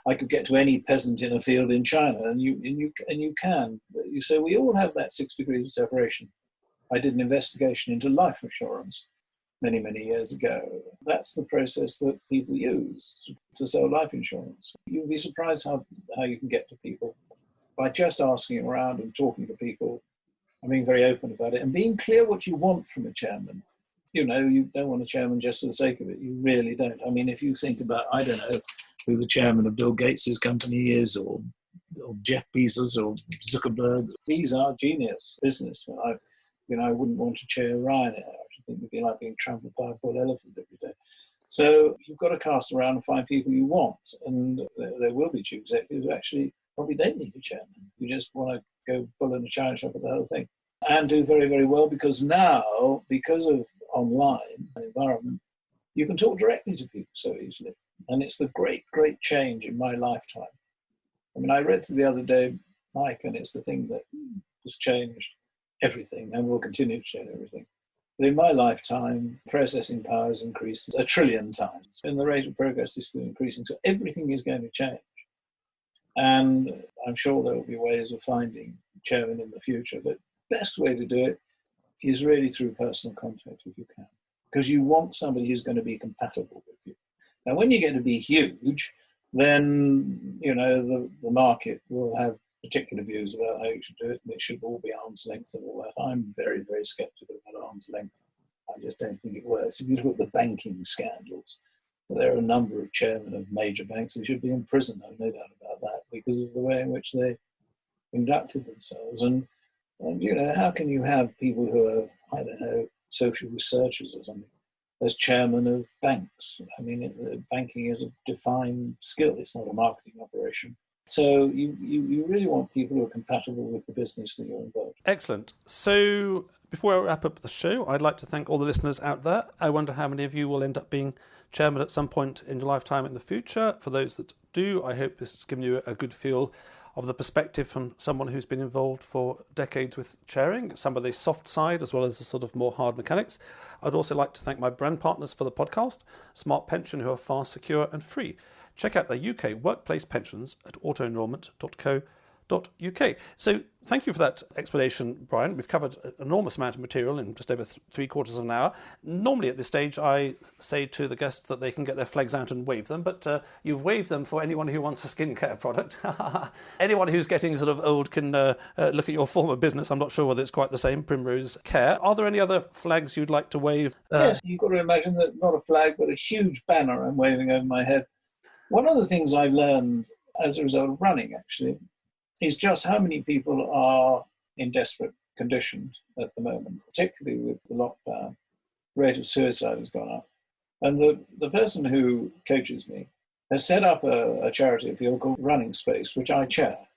I could get to any peasant in a field in China, and you can. So we all have that 6 degrees of separation. I did an investigation into life insurance many, many years ago. That's the process that people use to sell life insurance. You'll be surprised how you can get to people by just asking around and talking to people and being very open about it and being clear what you want from a chairman. You don't want a chairman just for the sake of it. You really don't. I mean, if you think about, I don't know who the chairman of Bill Gates' company is, or Jeff Bezos or Zuckerberg, these are genius businessmen. I wouldn't want to chair Ryanair. I think it'd be like being trampled by a bull elephant every day. So you've got to cast around and find people you want. And there will be chief executives who actually probably don't need a chairman. You just want to go bull in a china shop at the whole thing and do very, very well, because now, because of online environment, you can talk directly to people so easily. And it's the great, great change in my lifetime. I mean, I read the other day, Mike, and it's the thing that has changed everything and will continue to change everything. In my lifetime, processing power has increased 1 trillion times, and the rate of progress is still increasing. So everything is going to change. And I'm sure there will be ways of finding chairman in the future, but the best way to do it is really through personal contact if you can, because you want somebody who's going to be compatible with you. Now, when you get to be huge, then, the market will have particular views about how you should do it, and it should all be arm's length and all that. I'm very, very sceptical about arm's length. I just don't think it works. If you look at the banking scandals, there are a number of chairmen of major banks who should be in prison, I've no doubt about that, because of the way in which they conducted themselves. And how can you have people who are, I don't know, social researchers or something, as chairman of banks? I mean, banking is a defined skill. It's not a marketing operation. So you really want people who are compatible with the business that you're involved in. Excellent. So before I wrap up the show, I'd like to thank all the listeners out there. I wonder how many of you will end up being chairman at some point in your lifetime in the future. For those that do, I hope this has given you a good feel of the perspective from someone who's been involved for decades with chairing, some of the soft side as well as the sort of more hard mechanics. I'd also like to thank my brand partners for the podcast, Smart Pension, who are fast, secure and free. Check out their UK workplace pensions at autoenrollment.co.uk. So thank you for that explanation, Brian. We've covered an enormous amount of material in just over 3/4 of an hour. Normally at this stage, I say to the guests that they can get their flags out and wave them, but you've waved them for anyone who wants a skincare product. Anyone who's getting sort of old can look at your former business. I'm not sure whether it's quite the same, Primrose Care. Are there any other flags you'd like to wave? Yes, you've got to imagine that not a flag, but a huge banner I'm waving over my head. One of the things I've learned as a result of running, actually, is just how many people are in desperate conditions at the moment, particularly with the lockdown. The rate of suicide has gone up. And the person who coaches me has set up a charity appeal called Running Space, which I chair.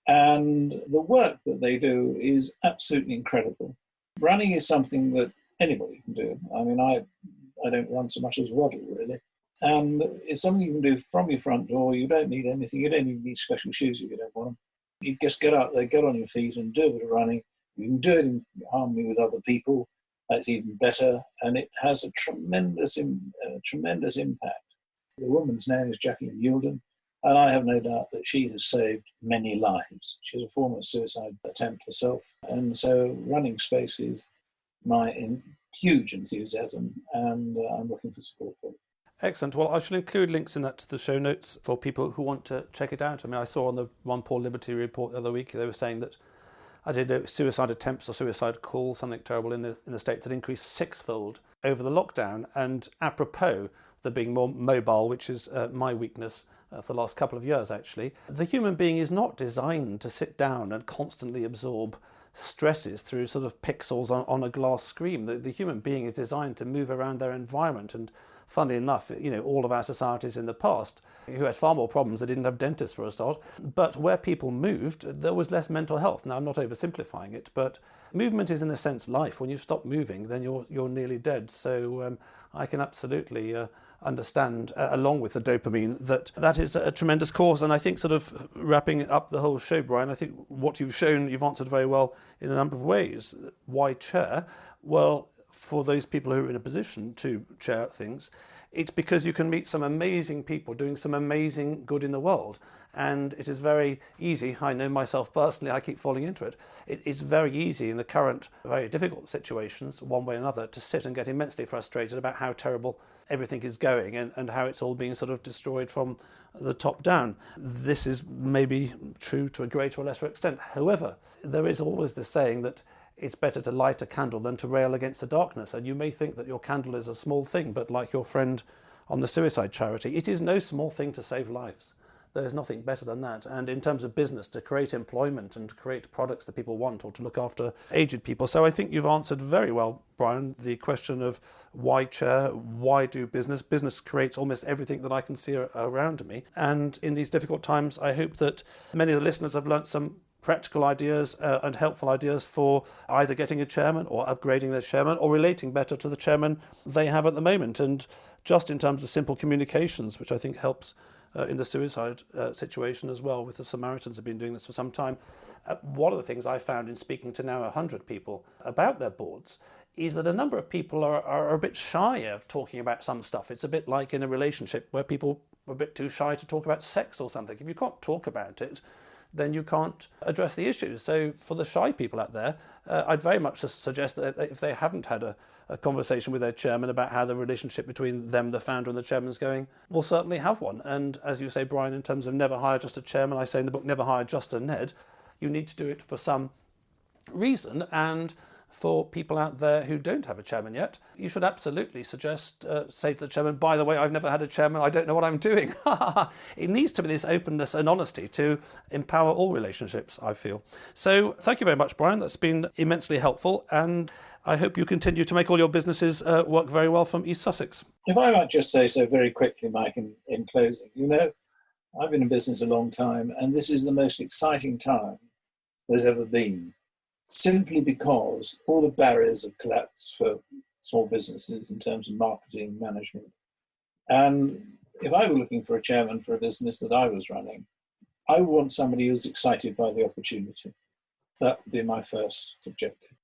And the work that they do is absolutely incredible. Running is something that anybody can do. I mean, I don't run so much as waddle, really. And it's something you can do from your front door. You don't need anything. You don't even need special shoes if you don't want them. You just get out there, get on your feet and do a bit of running. You can do it in harmony with other people. That's even better. And it has a tremendous impact. The woman's name is Jacqueline Yulden, and I have no doubt that she has saved many lives. She's a former suicide attempt herself. And so Running Space is my huge enthusiasm, and I'm looking for support for it. Excellent. Well, I shall include links in that to the show notes for people who want to check it out. I mean, I saw on the One Poor Liberty report the other week, they were saying that suicide attempts or suicide calls, something terrible in the States, had increased sixfold over the lockdown. And apropos the being more mobile, which is my weakness for the last couple of years, actually, the human being is not designed to sit down and constantly absorb stresses through sort of pixels on a glass screen. The human being is designed to move around their environment. And funnily enough, all of our societies in the past who had far more problems, they didn't have dentists for a start, but where people moved, there was less mental health. Now, I'm not oversimplifying it, but movement is in a sense life. When you stop moving, then you're nearly dead. So I can absolutely understand, along with the dopamine, that is a tremendous cause. And I think, sort of wrapping up the whole show, Brian, I think what you've shown, you've answered very well in a number of ways. Why chair? Well, for those people who are in a position to chair things, it's because you can meet some amazing people doing some amazing good in the world. And it is very easy, I know myself personally, I keep falling into it. It is very easy in the current very difficult situations, one way or another, to sit and get immensely frustrated about how terrible everything is going and how it's all being sort of destroyed from the top down. This is maybe true to a greater or lesser extent. However, there is always the saying that it's better to light a candle than to rail against the darkness. And you may think that your candle is a small thing, but like your friend on the suicide charity, it is no small thing to save lives. There's nothing better than that. And in terms of business, to create employment and to create products that people want, or to look after aged people. So I think you've answered very well, Brian, the question of why chair, why do business? Business creates almost everything that I can see around me. And in these difficult times, I hope that many of the listeners have learnt some practical ideas and helpful ideas for either getting a chairman or upgrading their chairman or relating better to the chairman they have at the moment. And just in terms of simple communications, which I think helps in the suicide situation as well, with the Samaritans have been doing this for some time. One of the things I found in speaking to now 100 people about their boards is that a number of people are a bit shy of talking about some stuff. It's a bit like in a relationship where people are a bit too shy to talk about sex or something. If you can't talk about it, then you can't address the issues. So for the shy people out there, I'd very much suggest that if they haven't had a conversation with their chairman about how the relationship between them, the founder, and the chairman is going, will certainly have one. And as you say, Brian, in terms of never hire just a chairman, I say in the book, never hire just a Ned. You need to do it for some reason. And for people out there who don't have a chairman yet, you should absolutely suggest, say to the chairman, by the way, I've never had a chairman, I don't know what I'm doing. It needs to be this openness and honesty to empower all relationships, I feel. So thank you very much, Brian. That's been immensely helpful. And I hope you continue to make all your businesses work very well from East Sussex. If I might just say so very quickly, Mike, in closing, I've been in business a long time, and this is the most exciting time there's ever been. Simply because all the barriers have collapsed for small businesses in terms of marketing, management. And if I were looking for a chairman for a business that I was running, I would want somebody who's excited by the opportunity. That would be my first objective.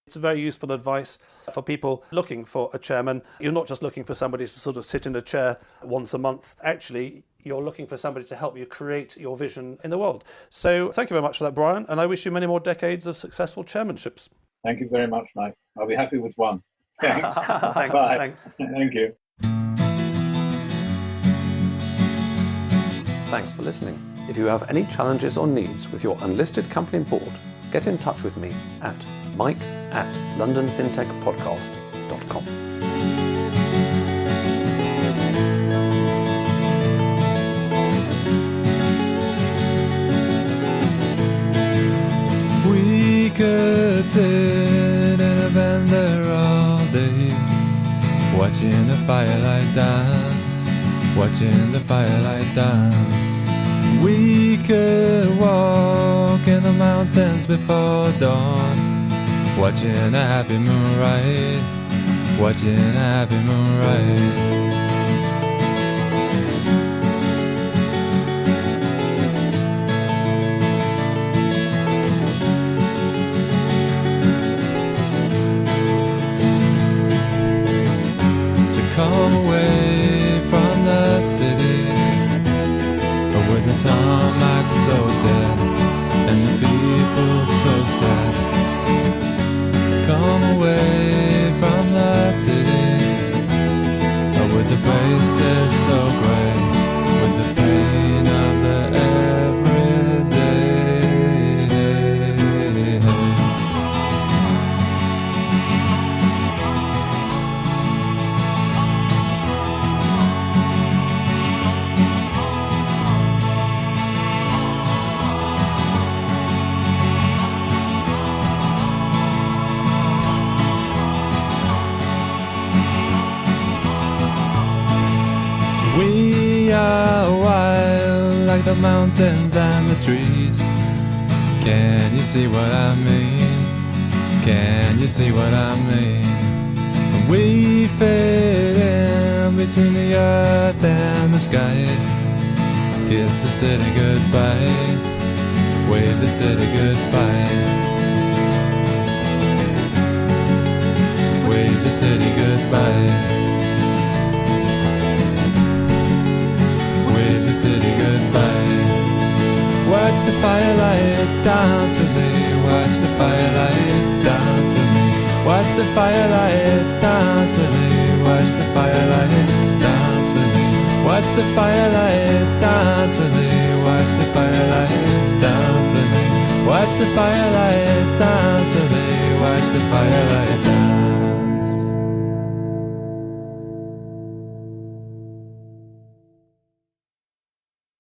It's very useful advice for people looking for a chairman. You're not just looking for somebody to sort of sit in a chair once a month. Actually, you're looking for somebody to help you create your vision in the world. So thank you very much for that, Brian, and I wish you many more decades of successful chairmanships. Thank you very much, Mike. I'll be happy with one. Thanks. Thanks. Bye. Thanks. Thank you. Thanks for listening. If you have any challenges or needs with your unlisted company board, get in touch with me at mike@londonfintechpodcast.com. We could sit in a bend there all day, watching the firelight dance, watching the firelight dance. We could walk in the mountains before dawn, watching a happy moonrise, watching a happy moonrise. Come away from the city, with the tarmac so dead and the people so sad. Come away from the city, with the faces like the mountains and the trees. Can you see what I mean? Can you see what I mean? When we fade in between the earth and the sky, kiss the city goodbye, wave the city goodbye, wave the city goodbye, wave the city goodbye. Watch the firelight dance with me, watch the firelight dance with me, watch the firelight dance with me, watch the firelight dance with me, watch the firelight dance with me, watch the firelight dance with me, watch the firelight dance